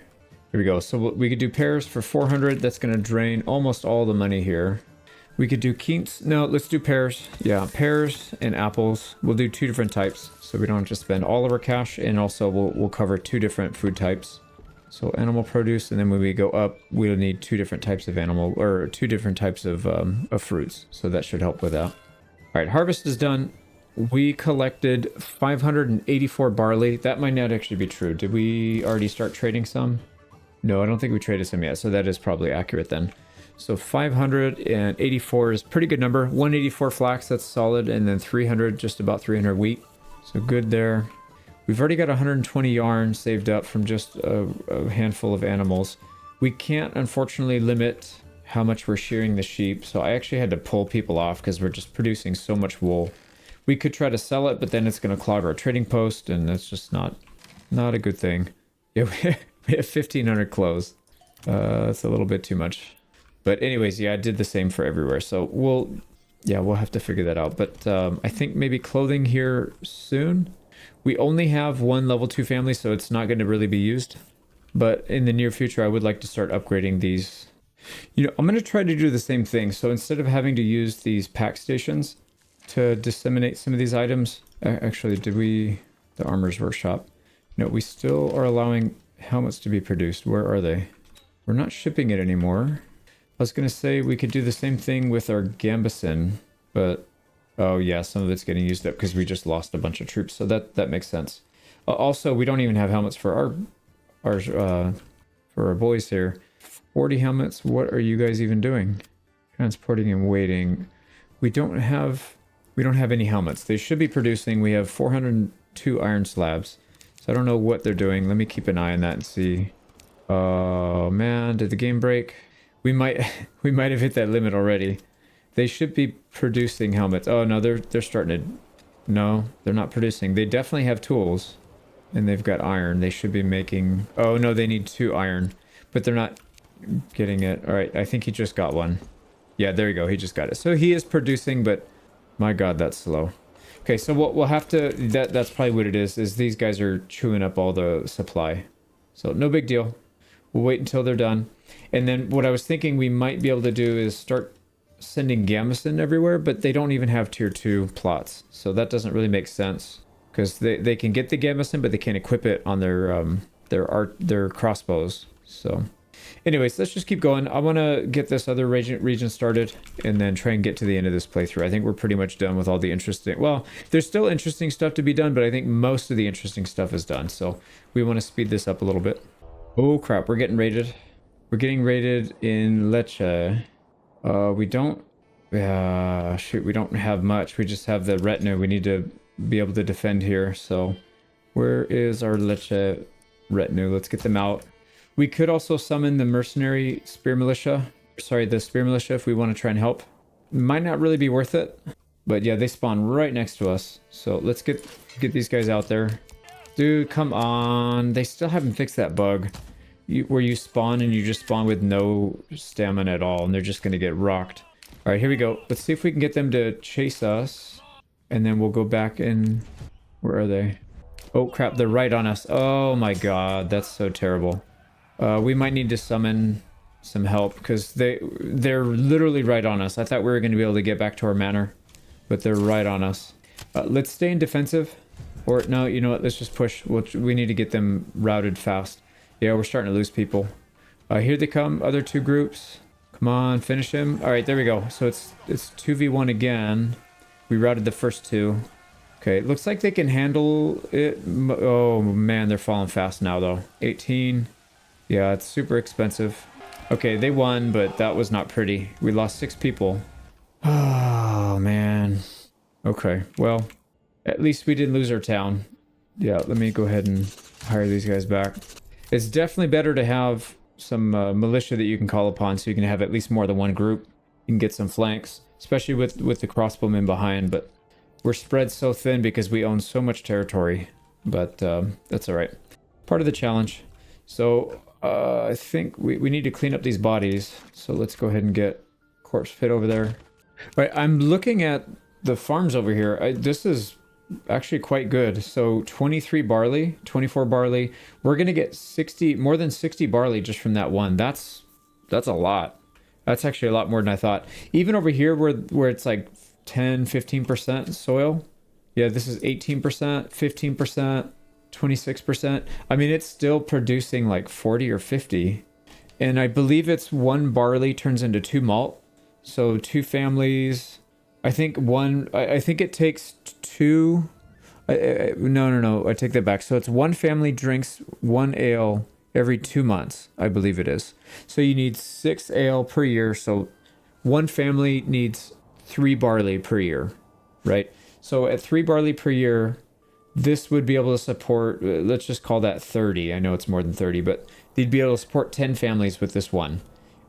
Here we go. So we could do pears for 400. That's going to drain almost all the money here. We could do quince. No, let's do pears. Yeah, pears and apples. We'll do 2 different types, so we don't have to spend all of our cash, and also we'll cover 2 different food types. So animal produce, and then when we go up, we'll need 2 different types of animal, or 2 different types of fruits. So that should help with that. All right, harvest is done. We collected 584 barley. That might not actually be true. Did we already start trading some? No, I don't think we traded some yet, so that is probably accurate then. So 584 is a pretty good number. 184 flax, that's solid, and then 300, just about 300 wheat. So good there. We've already got 120 yarn saved up from just a handful of animals. We can't, unfortunately, limit how much we're shearing the sheep, so I actually had to pull people off because we're just producing so much wool. We could try to sell it, but then it's going to clog our trading post, and that's just not a good thing. Yeah, we have 1,500 clothes. That's a little bit too much. But anyways, yeah, I did the same for everywhere. So we'll have to figure that out. But I think maybe clothing here soon. We only have 1 level 2 family, so it's not going to really be used. But in the near future, I would like to start upgrading these. You know, I'm going to try to do the same thing. So instead of having to use these pack stations to disseminate some of these items, actually, the armor's workshop? No, we still are allowing helmets to be produced. Where are they? We're not shipping it anymore. I was going to say we could do the same thing with our Gambison, but oh yeah, some of it's getting used up because we just lost a bunch of troops, so that makes sense. Also, we don't even have helmets for our boys here. 40 helmets. What are you guys even doing? Transporting and waiting. We don't have any helmets. They should be producing. We have 402 iron slabs. So I don't know what they're doing. Let me keep an eye on that and see. Oh man, did the game break? We might have hit that limit already. They should be producing helmets. Oh no, they're starting to. No, they're not producing. They definitely have tools, and they've got iron. They should be making. Oh no, they need 2 iron, but they're not getting it. All right, I think he just got one. Yeah, there you go. He just got it. So he is producing, but my God, that's slow. Okay, so we'll have to. That's probably what it is. Is these guys are chewing up all the supply. So no big deal. We'll wait until they're done. And then what I was thinking we might be able to do is start sending gambeson everywhere, but they don't even have tier 2 plots. So that doesn't really make sense because they can get the gambeson, but they can't equip it on their crossbows. So anyways, let's just keep going. I want to get this other region started and then try and get to the end of this playthrough. I think we're pretty much done with all the interesting... Well, there's still interesting stuff to be done, but I think most of the interesting stuff is done. So we want to speed this up a little bit. Oh crap, we're getting raided. We're getting raided in Lecce. We don't... shoot, we don't have much. We just have the retinue. We need to be able to defend here. So where is our Lecce retinue? Let's get them out. We could also summon the mercenary spear militia. Sorry, the spear militia if we want to try and help. Might not really be worth it. But yeah, they spawn right next to us. So let's get these guys out there. Dude, come on. They still haven't fixed that bug. Where you spawn and you just spawn with no stamina at all. And they're just going to get rocked. All right, here we go. Let's see if we can get them to chase us. And then we'll go back in. Where are they? Oh, crap. They're right on us. Oh, my God. That's so terrible. We might need to summon some help because they're literally right on us. I thought we were going to be able to get back to our manor, but they're right on us. Let's stay in defensive. Or, no, you know what? Let's just push. We need to get them routed fast. Yeah, we're starting to lose people. Here they come. Other 2 groups. Come on, finish him. All right, there we go. So it's 2v1 again. We routed the first 2. Okay, it looks like they can handle it. Oh, man, they're falling fast now, though. 18. Yeah, it's super expensive. Okay, they won, but that was not pretty. We lost 6 people. Oh, man. Okay, well, at least we didn't lose our town. Yeah, let me go ahead and hire these guys back. It's definitely better to have some militia that you can call upon so you can have at least more than one group. You can get some flanks, especially with the crossbowmen behind, but we're spread so thin because we own so much territory. But that's all right. Part of the challenge. So I think we need to clean up these bodies. So let's go ahead and get corpse pit over there. All right, I'm looking at the farms over here. This is actually quite good. So 23 barley, 24 barley. We're going to get more than 60 barley just from that one. That's a lot. That's actually a lot more than I thought. Even over here where it's like 10, 15% soil. Yeah, this is 18%, 15%, 26%. I mean, it's still producing like 40 or 50. And I believe it's 1 barley turns into 2 malt. So 2 families. I think it takes 2. No. I take that back. So it's 1 family drinks 1 ale every 2 months, I believe it is. So you need 6 ale per year. So 1 family needs 3 barley per year, right? So at 3 barley per year, this would be able to support, let's just call that 30. I know it's more than 30, but they'd be able to support 10 families with this one.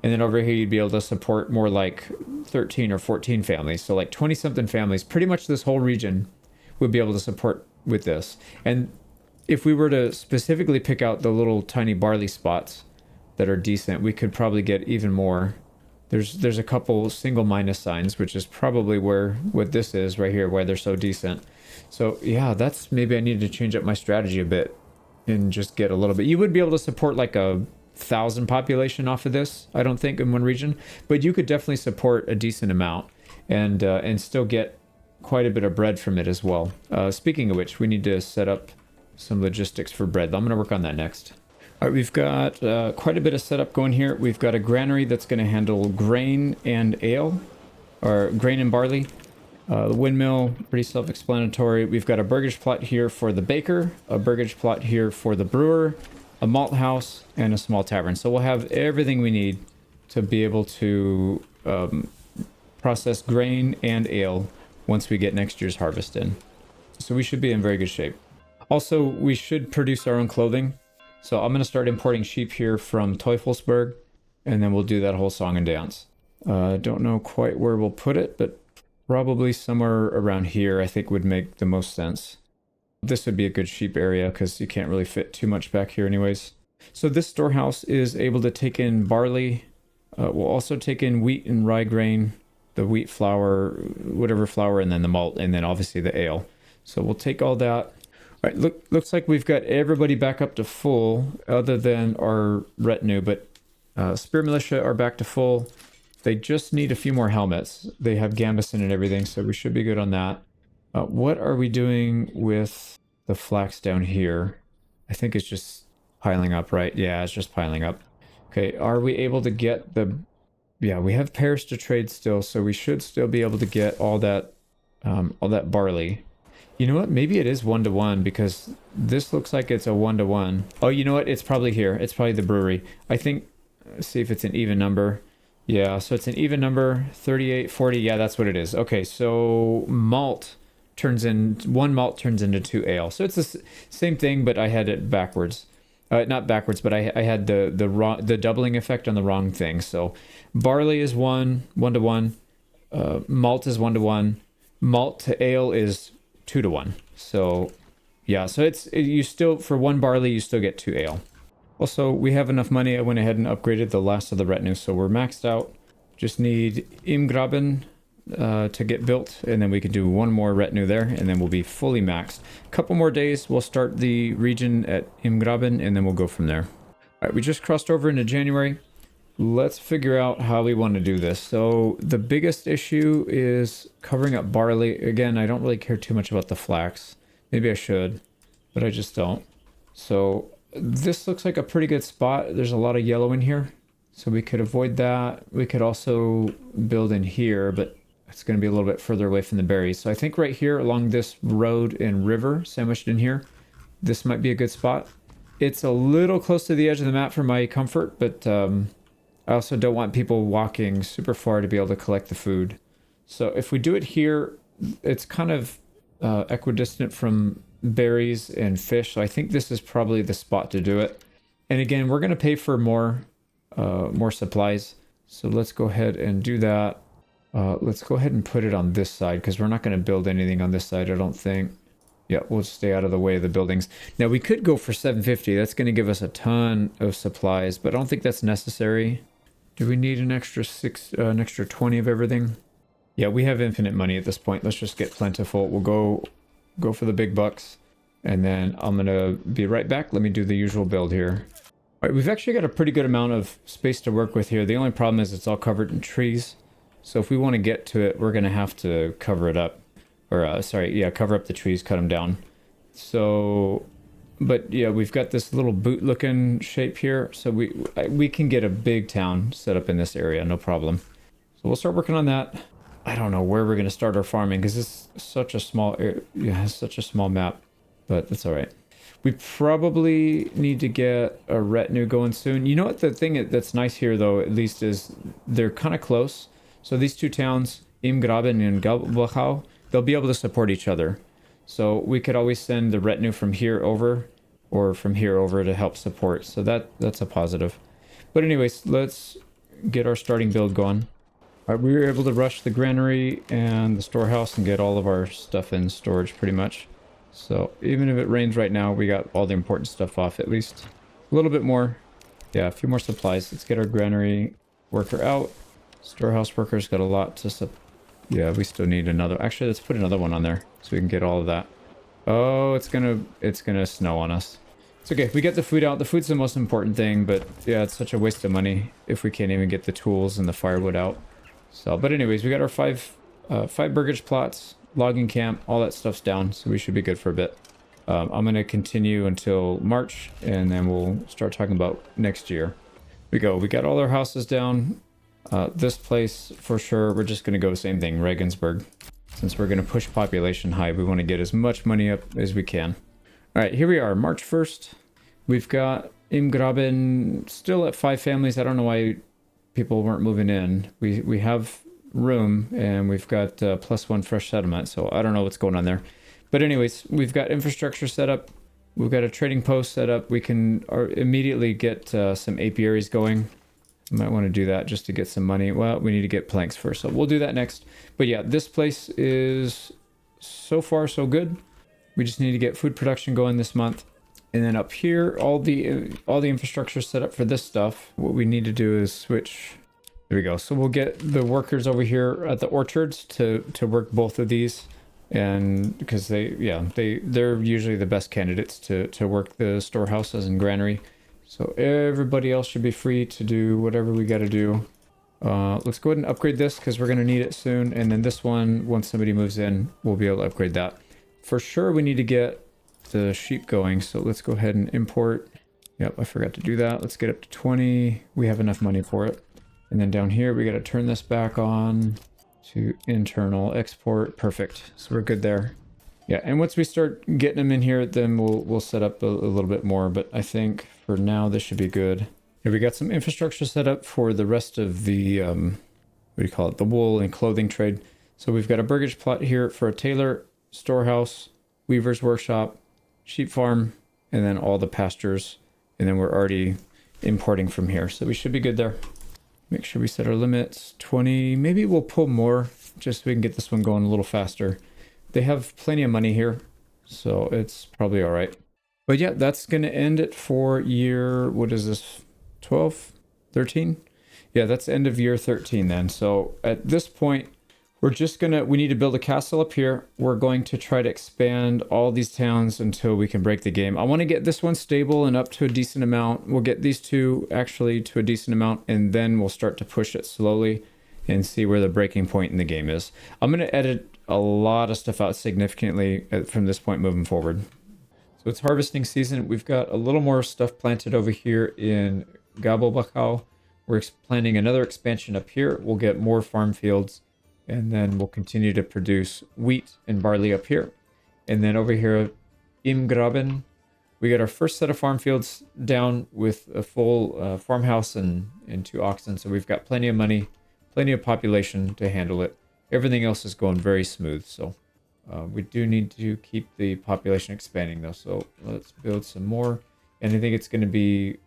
And then over here, you'd be able to support more like 13 or 14 families. So like 20-something families. Pretty much this whole region would be able to support with this. And if we were to specifically pick out the little tiny barley spots that are decent, we could probably get even more. There's a couple single minus signs, which is probably what this is right here, why they're so decent. So yeah, that's maybe I need to change up my strategy a bit and just get a little bit. You would be able to support like a 1,000 population off of this, I don't think, in one region, but you could definitely support a decent amount and still get quite a bit of bread from it as well. Speaking of which, we need to set up some logistics for bread. I'm going to work on that next. All right, we've got quite a bit of setup going here. We've got a granary that's going to handle grain and ale, or grain and barley. The windmill, pretty self-explanatory. We've got a burgage plot here for the baker, a burgage plot here for the brewer, a malt house, and a small tavern. So we'll have everything we need to be able to process grain and ale once we get next year's harvest in. So we should be in very good shape. Also, we should produce our own clothing. So I'm going to start importing sheep here from Teufelsberg, and then we'll do that whole song and dance. Don't know quite where we'll put it, but probably somewhere around here I think would make the most sense. This would be a good sheep area because you can't really fit too much back here anyways. So this storehouse is able to take in barley. We'll also take in wheat and rye grain, the wheat flour, whatever flour, and then the malt, and then obviously the ale. So we'll take all that. All right, looks like we've got everybody back up to full other than our retinue, but Spear Militia are back to full. They just need a few more helmets. They have gambeson and everything, so we should be good on that. What are we doing with the flax down here? I think it's just piling up, right? Yeah, it's just piling up. Okay, are we able to get the... Yeah, we have pairs to trade still, so we should still be able to get all that barley. You know what? Maybe it is 1-to-1 because this looks like it's a 1-to-1. Oh, you know what? It's probably here. It's probably the brewery. I think... Let's see if it's an even number. Yeah, so it's an even number, 38, 40. Yeah, that's what it is. Okay, so malt turns in... One malt turns into 2 ale. So it's the same thing, but I had it backwards. Not backwards, but I had the doubling effect on the wrong thing. So barley is 1-to-1. Malt is 1-to-1. Malt to ale is 2-to-1. So yeah, so you still, for 1 barley, you still get 2 ale. Also, we have enough money. I went ahead and upgraded the last of the retinue, so we're maxed out. Just need Imgraben to get built, and then we can do 1 more retinue there, and then we'll be fully maxed. A couple more days, we'll start the region at Imgraben, and then we'll go from there. All right, we just crossed over into January. Let's figure out how we want to do this. So the biggest issue is covering up barley. Again, I don't really care too much about the flax. Maybe I should, but I just don't. So this looks like a pretty good spot. There's a lot of yellow in here, so we could avoid that. We could also build in here, but it's going to be a little bit further away from the berries. So I think right here along this road and river sandwiched in here, this might be a good spot. It's a little close to the edge of the map for my comfort, but I also don't want people walking super far to be able to collect the food. So if we do it here, it's kind of equidistant from berries and fish. So I think this is probably the spot to do it. And again, we're going to pay for more supplies. So let's go ahead and do that. Let's go ahead and put it on this side because we're not going to build anything on this side, I don't think. Yeah, we'll stay out of the way of the buildings. Now we could go for 750. That's going to give us a ton of supplies, but I don't think that's necessary. Do we need an extra 20 of everything? Yeah, we have infinite money at this point. Let's just get plentiful. We'll go for the big bucks, and then I'm gonna be right back. Let me do the usual build here. All right, we've actually got a pretty good amount of space to work with here. The only problem is it's all covered in trees. So if we want to get to it, we're gonna have to cover it up, or cover up the trees, cut them down. So. But yeah, we've got this little boot-looking shape here, so we can get a big town set up in this area, no problem. So we'll start working on that. I don't know where we're going to start our farming because it's such a small area, such a small map, but that's all right. We probably need to get a retinue going soon. You know what? The thing that's nice here, though, at least, is they're kind of close. So these 2 towns, Imgraben and Galbachau, they'll be able to support each other. So we could always send the retinue from here over or from here over to help support. So that's a positive. But anyways, let's get our starting build going. All right, we were able to rush the granary and the storehouse and get all of our stuff in storage pretty much. So even if it rains right now, we got all the important stuff off at least. A little bit more. Yeah, a few more supplies. Let's get our granary worker out. Storehouse worker's got a lot to Yeah, we still need another. Actually, let's put another one on there so we can get all of that. Oh, it's gonna snow on us. It's okay. We get the food out. The food's the most important thing, but yeah, it's such a waste of money if we can't even get the tools and the firewood out. So, but anyways, we got our five burgage plots, logging camp, all that stuff's down, so we should be good for a bit. I'm gonna continue until March, and then we'll start talking about next year. We got all our houses down. This place, for sure, we're just going to go same thing, Regensburg. Since we're going to push population high, we want to get as much money up as we can. All right, here we are, March 1st. We've got Im Graben still at 5 families. I don't know why people weren't moving in. We have room and we've got +1 fresh settlement, so I don't know what's going on there. But anyways, we've got infrastructure set up. We've got a trading post set up. We can immediately get some apiaries going. I might want to do that just to get some money. Well, we need to get planks first, so we'll do that next. But yeah, this place is so far so good. We just need to get food production going this month. And then up here, all the infrastructure set up for this stuff. What we need to do is switch. There we go. So we'll get the workers over here at the orchards to work both of these. And because they're usually the best candidates to work the storehouses and granary. So everybody else should be free to do whatever we got to do. Let's go ahead and upgrade this because we're going to need it soon. And then this one, once somebody moves in, we'll be able to upgrade that. For sure, we need to get the sheep going. So let's go ahead and import. Yep, I forgot to do that. Let's get up to 20. We have enough money for it. And then down here, we got to turn this back on to internal export. Perfect. So we're good there. Yeah, and once we start getting them in here, then we'll set up a little bit more. But I think for now, this should be good. Here we got some infrastructure set up for the rest of the, what do you call it? The wool and clothing trade. So we've got a burgage plot here for a tailor, storehouse, weaver's workshop, sheep farm, and then all the pastures. And then we're already importing from here. So we should be good there. Make sure we set our limits. 20, maybe we'll pull more just so we can get this one going a little faster. They have plenty of money here, so it's probably all right. But yeah, that's going to end it for year, what is this, 12, 13? Yeah, that's end of year 13 then. So at this point, we need to build a castle up here. We're going to try to expand all these towns until we can break the game. I want to get this one stable and up to a decent amount. We'll get these two actually to a decent amount, and then we'll start to push it slowly and see where the breaking point in the game is. I'm going to edit a lot of stuff out significantly from this point moving forward. So it's harvesting season. We've got a little more stuff planted over here in Gabobakau. We're planning another expansion up here. We'll get more farm fields, and then we'll continue to produce wheat and barley up here. And then over here, Imgraben, we got our first set of farm fields down with a full farmhouse and 2 oxen. So we've got plenty of money, plenty of population to handle it. Everything else is going very smooth. So we do need to keep the population expanding though. So let's build some more. And I think it's going to be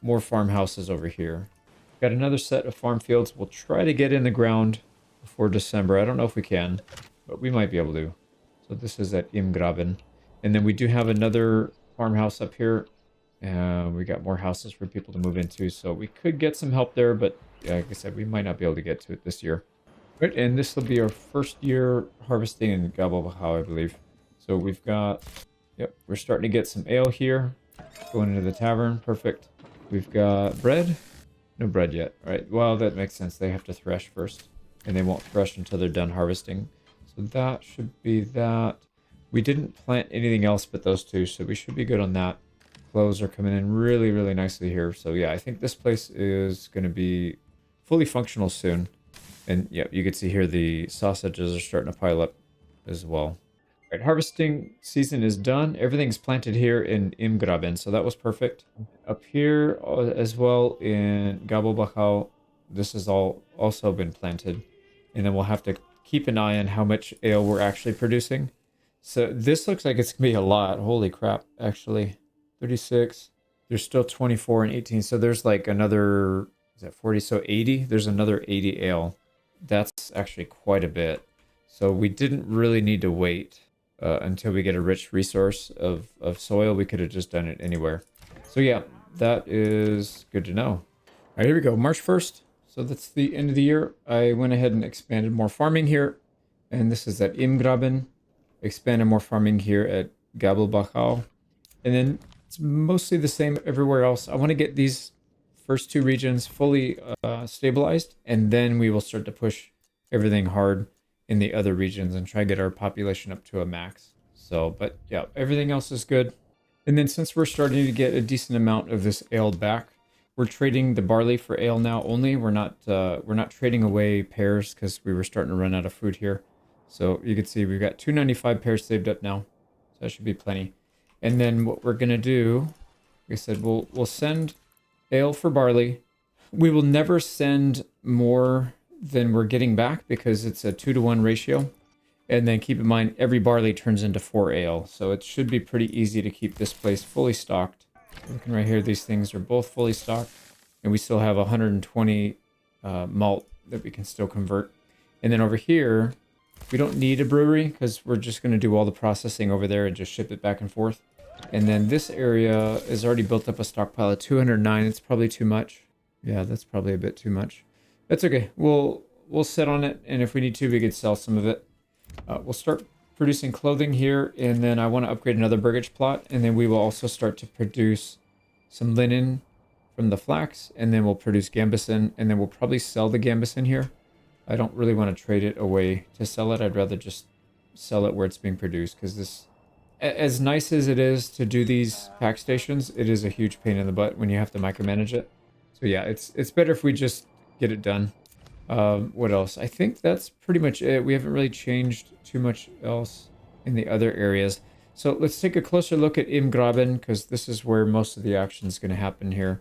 more farmhouses over here. Got another set of farm fields. We'll try to get in the ground before December. I don't know if we can, but we might be able to. So this is at Imgraben. And then we do have another farmhouse up here. We got more houses for people to move into. So we could get some help there, but like I said, we might not be able to get to it this year. Right, and this will be our first year harvesting in Gabobahau, I believe. So we've got, yep, we're starting to get some ale here. Going into the tavern, perfect. We've got bread. No bread yet. All right, well, that makes sense. They have to thresh first, and they won't thresh until they're done harvesting. So that should be that. We didn't plant anything else but those two, so we should be good on that. Clothes are coming in really, really nicely here. So yeah, I think this place is going to be fully functional soon. And yeah, you can see here the sausages are starting to pile up as well. All right, harvesting season is done. Everything's planted here in Imgraben, so that was perfect. Up here as well in Gabobakau, this has all also been planted. And then we'll have to keep an eye on how much ale we're actually producing. So this looks like it's going to be a lot. Holy crap, actually. 36. There's still 24 and 18. So there's like another, is that 40? So 80. There's another 80 ale. That's actually quite a bit. So we didn't really need to wait until we get a rich resource of soil. We could have just done it anywhere. So yeah, that is good to know. All right, here we go. March 1st. So that's the end of the year. I went ahead and expanded more farming here. And this is at Imgraben. Expanded more farming here at Gabelbachau. And then it's mostly the same everywhere else. I want to get these first 2 regions fully stabilized, and then we will start to push everything hard in the other regions and try to get our population up to a max. So, but yeah, everything else is good. And then since we're starting to get a decent amount of this ale back, we're trading the barley for ale now only. We're not trading away pears because we were starting to run out of food here. So you can see we've got 295 pears saved up now. So that should be plenty. And then what we're going to do Like I said, we'll send ale for barley. We will never send more than we're getting back because it's a 2-to-1 ratio. And then keep in mind, every barley turns into 4 ale. So it should be pretty easy to keep this place fully stocked. Looking right here, these things are both fully stocked. And we still have 120 malt that we can still convert. And then over here, we don't need a brewery because we're just going to do all the processing over there and just ship it back and forth. And then this area is already built up a stockpile of 209. It's probably too much. Yeah, that's probably a bit too much. That's okay. We'll sit on it, and if we need to, we could sell some of it. We'll start producing clothing here, and then I want to upgrade another burgage plot, and then we will also start to produce some linen from the flax, and then we'll produce gambeson, and then we'll probably sell the gambeson here. I don't really want to trade it away to sell it. I'd rather just sell it where it's being produced, because this, as nice as it is to do these pack stations, it is a huge pain in the butt when you have to micromanage it. So yeah, it's better if we just get it done. What else? I think that's pretty much it. We haven't really changed too much else in the other areas. So let's take a closer look at Imgraben, because this is where most of the action is going to happen here.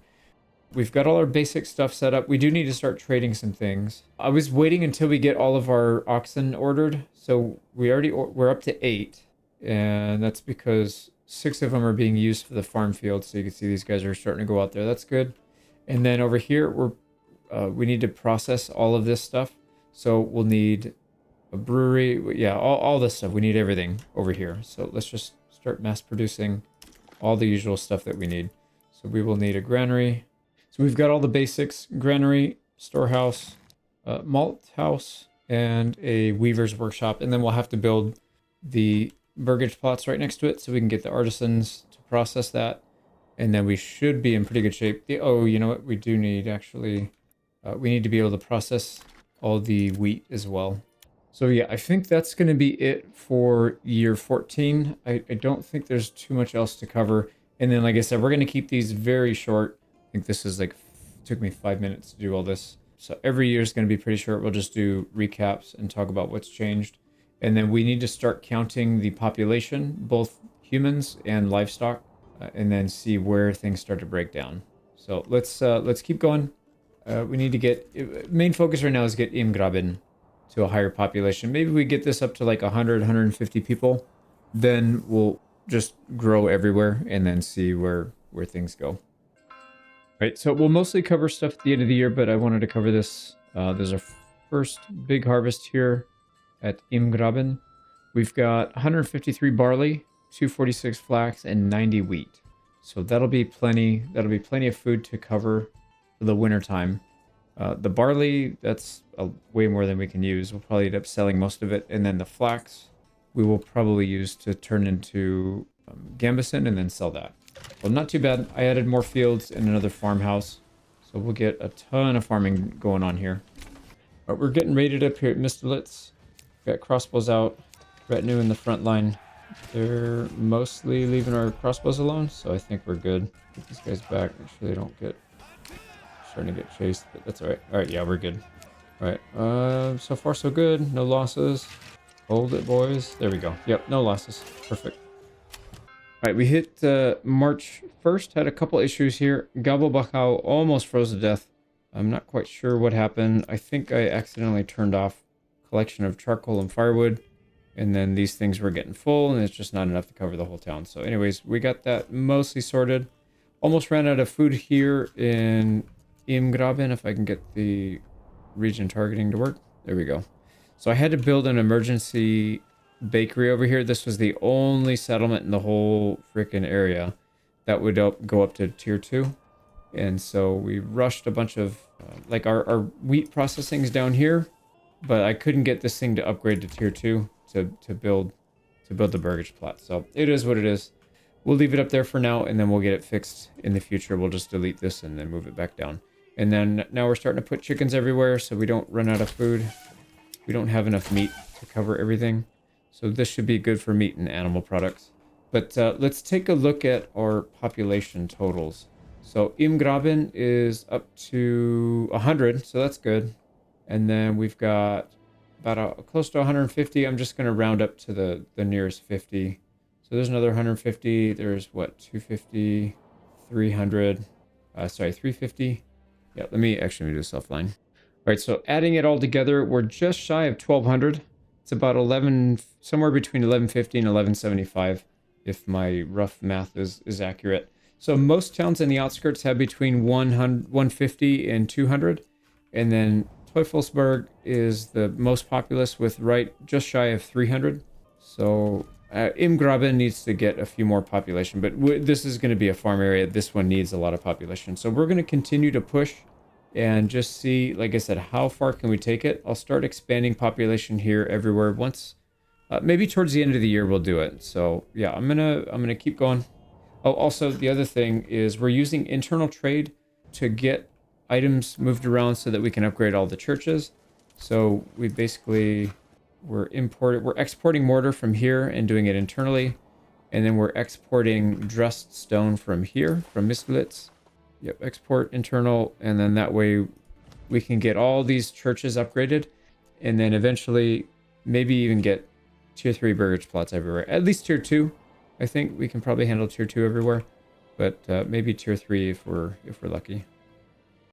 We've got all our basic stuff set up. We do need to start trading some things. I was waiting until we get all of our oxen ordered. So we're up to 8. And that's because 6 of them are being used for the farm field. So you can see these guys are starting to go out there. That's good. And then over here, we need to process all of this stuff. So we'll need a brewery. Yeah, all this stuff. We need everything over here. So let's just start mass producing all the usual stuff that we need. So we will need a granary. So we've got all the basics: granary, storehouse, malt house, and a weaver's workshop. And then we'll have to build the burgage plots right next to it so we can get the artisans to process that. And then we should be in pretty good shape. You know what? We do need actually... we need to be able to process all the wheat as well. So yeah, I think that's going to be it for year 14. I don't think there's too much else to cover. And then, like I said, we're going to keep these very short. I think this is took me 5 minutes to do all this. So every year is going to be pretty short. We'll just do recaps and talk about what's changed. And then we need to start counting the population, both humans and livestock, and then see where things start to break down. So let's keep going. We need to get... main focus right now is get Imgraben to a higher population. Maybe we get this up to like 100, 150 people. Then we'll just grow everywhere and then see where things go. Right, so we'll mostly cover stuff at the end of the year, but I wanted to cover this. There's our first big harvest here at Imgraben. We've got 153 barley, 246 flax, and 90 wheat. So that'll be plenty. That'll be plenty of food to cover for the winter time. The barley, that's way more than we can use. We'll probably end up selling most of it. And then the flax, we will probably use to turn into gambeson and then sell that. Well, not too bad. I added more fields and another farmhouse. So we'll get a ton of farming going on here. But we're getting raided up here at Mistalitz. Got crossbows out. Retinue in the front line. They're mostly leaving our crossbows alone, so I think we're good. Get these guys back. Make sure they don't get... starting to get chased, but that's alright. Alright, yeah, we're good. Alright, so far so good. No losses. Hold it, boys. There we go. Yep, no losses. Perfect. Alright, we hit March 1st. Had a couple issues here. Gabo Bakau almost froze to death. I'm not quite sure what happened. I think I accidentally turned off collection of charcoal and firewood. And then these things were getting full, and it's just not enough to cover the whole town. So anyways, we got that mostly sorted. Almost ran out of food here in Imgraben, if I can get the region targeting to work. There we go. So I had to build an emergency bakery over here. This was the only settlement in the whole freaking area that would go up to tier 2. And so we rushed a bunch of, like our wheat processing's down here, but I couldn't get this thing to upgrade to tier 2 to build the burgage plot. So it is what it is. We'll leave it up there for now, and then we'll get it fixed in the future. We'll just delete this and then move it back down. And then now we're starting to put chickens everywhere so we don't run out of food. We don't have enough meat to cover everything. So this should be good for meat and animal products. But let's take a look at our population totals. So Imgraben is up to 100, so that's good. And then we've got about close to 150. I'm just going to round up to the nearest 50. So there's another 150. There's what, 250, 300, sorry, 350. Yeah, let me actually do this offline. All right, so adding it all together, we're just shy of 1200. It's about 11, somewhere between 1150 and 1175, if my rough math is accurate. So most towns in the outskirts have between 100, 150 and 200. And then Teufelsberg is the most populous with right just shy of 300. So Imgraben needs to get a few more population, but this is going to be a farm area. This one needs a lot of population. So we're going to continue to push and just see, like I said, how far can we take it? I'll start expanding population here everywhere once. Maybe towards the end of the year we'll do it. So yeah, I'm gonna keep going. Oh, also the other thing is we're using internal trade to get items moved around so that we can upgrade all the churches. So we basically we're exporting mortar from here and doing it internally, and then we're exporting dressed stone from here from Misglitz. Yep, export internal, and then that way we can get all these churches upgraded, and then eventually maybe even get tier 3 burgage plots everywhere. At least tier 2. I think we can probably handle tier 2 everywhere, but maybe tier 3 if we're lucky.